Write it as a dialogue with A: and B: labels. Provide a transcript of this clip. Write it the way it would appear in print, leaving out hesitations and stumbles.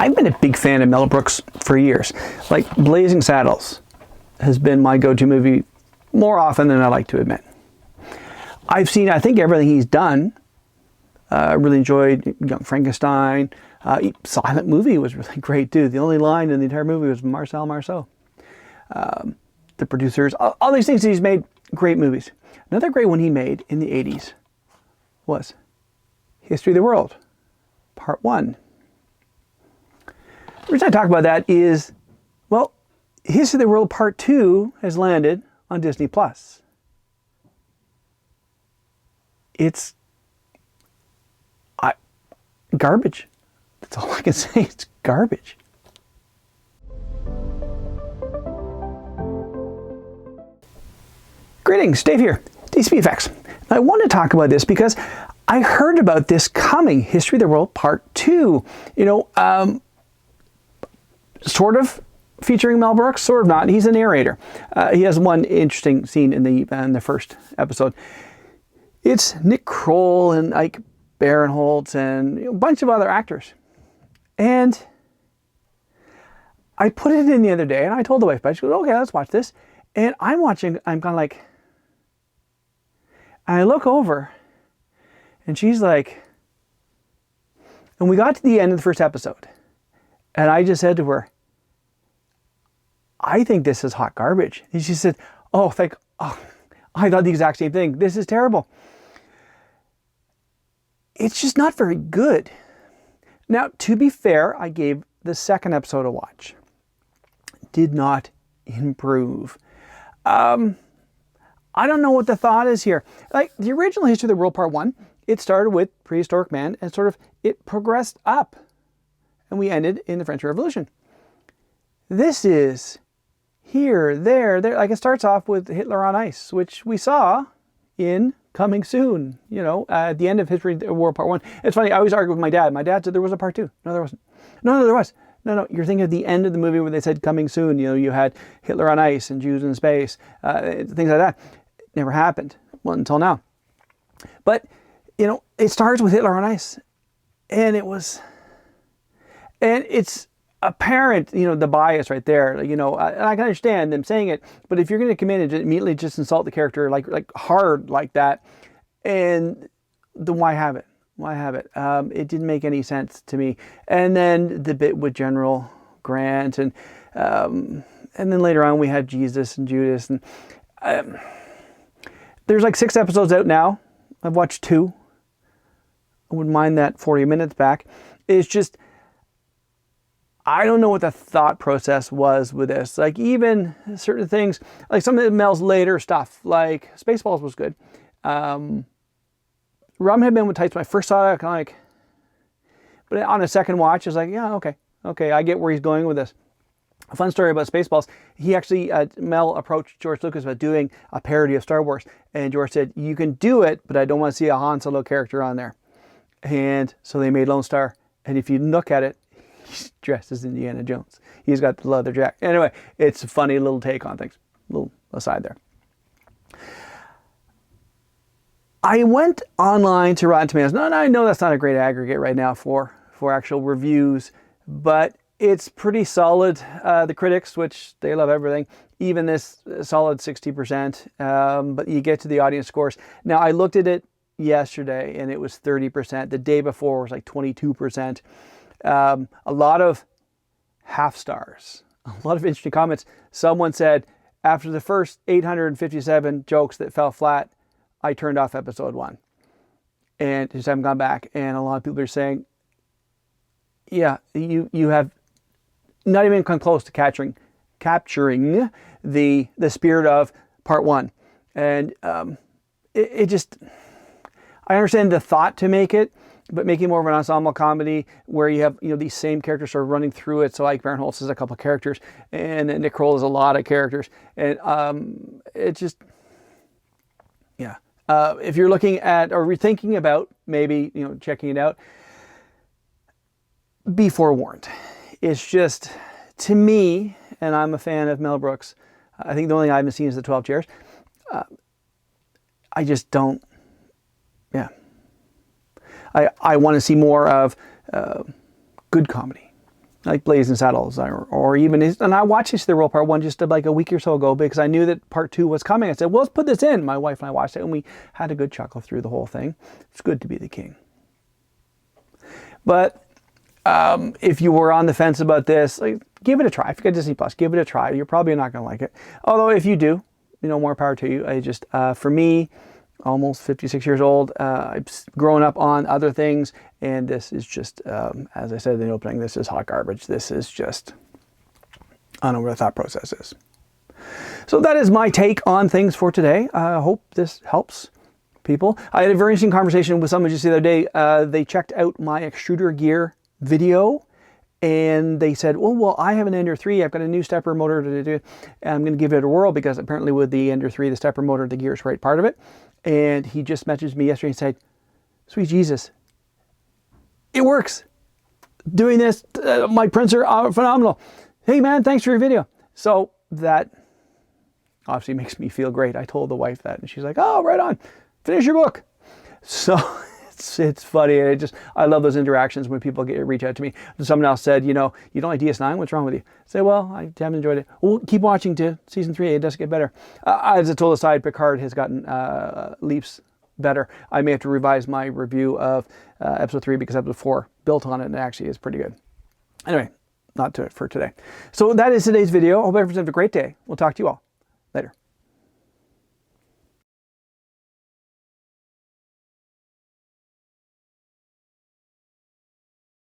A: I've been a big fan of Mel Brooks for years. Like Blazing Saddles has been my go-to movie more often than I like to admit. I've seen, I think, everything he's done. I really enjoyed Young Frankenstein. Silent Movie was really great too. The only line in the entire movie was Marcel Marceau. The producers, all these things he's made, great movies. Another great one he made in the 80s was History of the World, Part 1. The reason I talk about that is, well, History of the World Part 2 has landed on Disney+. It's garbage. That's all I can say. It's garbage. Greetings, Dave here, DCBFX. I want to talk about this because I heard about this coming, History of the World Part 2. Sort of featuring Mel Brooks, sort of not. He's a narrator. He has one interesting scene in the first episode. It's Nick Kroll and Ike Barinholtz and a bunch of other actors. And I put it in the other day and I told the wife, but she goes, okay, let's watch this. And I'm watching, I'm kind of like, and I look over and she's like, and we got to the end of the first episode. And I just said to her, I think this is hot garbage. And she said, I thought the exact same thing. This is terrible. It's just not very good. Now, to be fair, I gave the second episode a watch. Did not improve. I don't know what the thought is here. Like the original History of the World Part 1, it started with prehistoric man and sort of it progressed up. And we ended in the French Revolution. This is here, there. Like it starts off with Hitler on Ice, which we saw in Coming Soon, at the end of History of the World Part 1. It's funny, I always argue with my dad. My dad said there was a Part 2. No, there wasn't. No, there was. No, you're thinking of the end of the movie where they said Coming Soon. You had Hitler on Ice and Jews in space, things like that. It never happened, well, until now. But, it starts with Hitler on Ice. And it's apparent, the bias right there, and I can understand them saying it, but if you're going to come in and immediately just insult the character like hard like that, and then why have it? Why have it? It didn't make any sense to me. And then the bit with General Grant, and then later on we had Jesus and Judas, and there's like 6 episodes out now. I've watched 2. I wouldn't mind that 40 minutes back. It's just, I don't know what the thought process was with this. Like even certain things, like some of Mel's later stuff, like Spaceballs was good. Rum had been with Tights when I first saw it, kind of like, but on a second watch, I was like, yeah, okay, I get where he's going with this. A fun story about Spaceballs, he actually, Mel approached George Lucas about doing a parody of Star Wars. And George said, you can do it, but I don't want to see a Han Solo character on there. And so they made Lone Star. And if you look at it, he's dressed as Indiana Jones. He's got the leather jacket. Anyway, it's a funny little take on things. A little aside there. I went online to Rotten Tomatoes. No, I know that's not a great aggregate right now for actual reviews, but it's pretty solid. The critics, which they love everything, even this solid 60%, but you get to the audience scores. Now, I looked at it yesterday and it was 30%. The day before was like 22%. A lot of half stars, a lot of interesting comments. Someone said, after the first 857 jokes that fell flat, I turned off episode 1 and just haven't gone back. And a lot of people are saying, yeah, you have not even come close to capturing the spirit of Part 1. And it just, I understand the thought to make it, but making more of an ensemble comedy where you have, these same characters sort of running through it. So like Barinholtz is a couple of characters and Nick Kroll is a lot of characters. And it just, yeah. If you're looking at or rethinking about maybe, checking it out, be forewarned. It's just, to me, and I'm a fan of Mel Brooks, I think the only thing I haven't seen is the 12 Chairs. I just don't, I want to see more of good comedy. like Blazing Saddles, or even, and I watched History of the World Part 1 just like a week or so ago because I knew that Part 2 was coming. I said, well, let's put this in. My wife and I watched it, and we had a good chuckle through the whole thing. It's good to be the king. But if you were on the fence about this, like, give it a try. If you got Disney Plus, give it a try. You're probably not going to like it. Although if you do, more power to you. I just, for me, almost 56 years old, I've grown up on other things, and this is just, as I said in the opening, this is hot garbage. This is just, I don't know where the thought process is. So that is my take on things for today. I hope this helps people. I had a very interesting conversation with someone just the other day. They checked out my extruder gear video, and they said, oh, well, I have an Ender 3. I've got a new stepper motor to do, and I'm going to give it a whirl because apparently with the Ender 3, the stepper motor, the gear is right part of it. And he just messaged me yesterday and said, sweet Jesus, it works. Doing this, my prints are phenomenal. Hey man, thanks for your video. So that obviously makes me feel great. I told the wife that, and she's like, oh, right on. Finish your book. So it's funny. I love those interactions when people reach out to me. Someone else said, you don't like DS9? What's wrong with you? I say, well, I haven't enjoyed it. Well, keep watching to season 3. It does get better. As a total aside, Picard has gotten leaps better. I may have to revise my review of episode 3 because episode 4 built on it and it actually is pretty good. Anyway, not for today. So that is today's video. Hope everyone's having a great day. We'll talk to you all later.